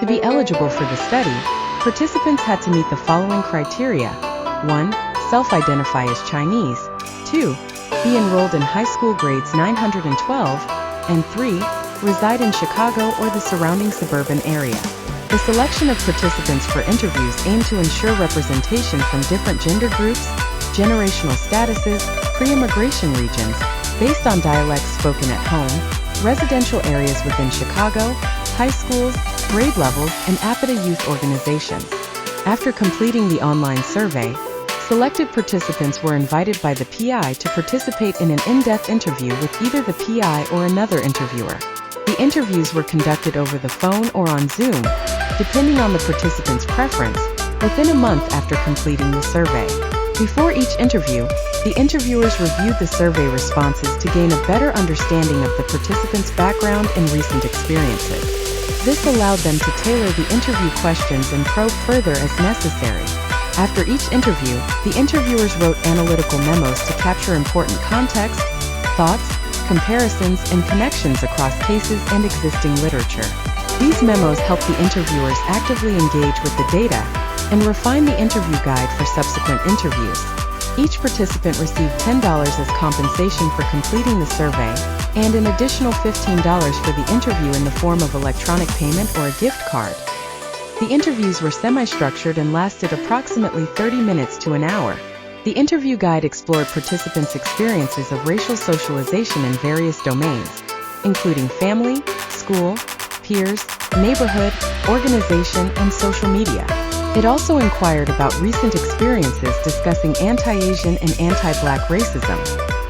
To be eligible for the study, participants had to meet the following criteria. 1. Self-identify as Chinese. 2. Be enrolled in high school grades 912. And 3. Reside in Chicago or the surrounding suburban area. The selection of participants for interviews aimed to ensure representation from different gender groups, generational statuses, pre-immigration regions, based on dialects spoken at home, residential areas within Chicago, high schools, grade levels, and APITA youth organizations. After completing the online survey, selected participants were invited by the PI to participate in an in-depth interview with either the PI or another interviewer. The interviews were conducted over the phone or on Zoom, depending on the participant's preference, within a month after completing the survey. Before each interview, the interviewers reviewed the survey responses to gain a better understanding of the participant's background and recent experiences. This allowed them to tailor the interview questions and probe further as necessary. After each interview, the interviewers wrote analytical memos to capture important context, thoughts, comparisons, and connections across cases and existing literature. These memos help the interviewers actively engage with the data and refine the interview guide for subsequent interviews. Each participant received $10 as compensation for completing the survey, and an additional $15 for the interview in the form of electronic payment or a gift card. The interviews were semi-structured and lasted approximately 30 minutes to an hour. The interview guide explored participants' experiences of racial socialization in various domains, including family, school, peers, neighborhood, organization, and social media. It also inquired about recent experiences discussing anti-Asian and anti-Black racism,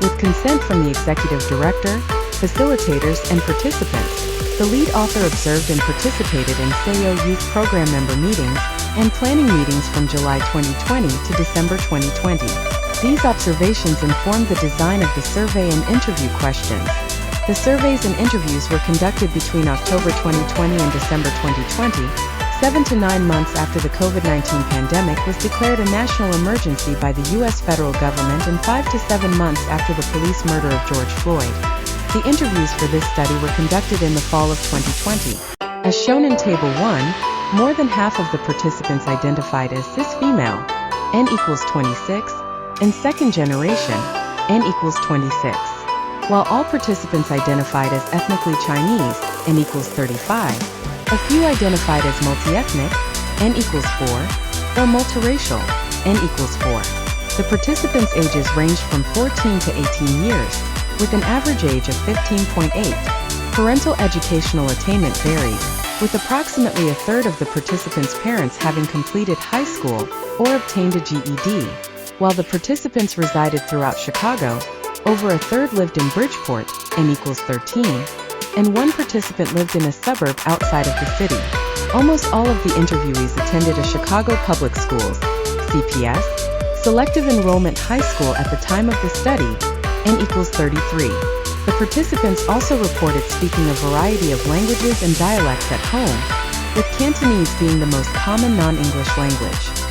with consent from the executive director, facilitators, and participants. The lead author observed and participated in SAO Youth Program member meetings and planning meetings from July 2020 to December 2020. These observations informed the design of the survey and interview questions. The surveys and interviews were conducted between October 2020 and December 2020, 7 to 9 months after the COVID-19 pandemic was declared a national emergency by the U.S. federal government and 5 to 7 months after the police murder of George Floyd. The interviews for this study were conducted in the fall of 2020. As shown in Table 1, more than half of the participants identified as cis female, N equals 26, and second generation, N equals 26. While all participants identified as ethnically Chinese, N equals 35, a few identified as multi-ethnic, N equals 4, or multiracial, N equals 4. The participants' ages ranged from 14 to 18 years, with an average age of 15.8. Parental educational attainment varied, with approximately a third of the participants' parents having completed high school or obtained a GED. While the participants resided throughout Chicago, over a third lived in Bridgeport, N equals 13, and one participant lived in a suburb outside of the city. Almost all of the interviewees attended a Chicago Public Schools, CPS, selective enrollment high school at the time of the study, N equals 33. The participants also reported speaking a variety of languages and dialects at home, with Cantonese being the most common non-English language.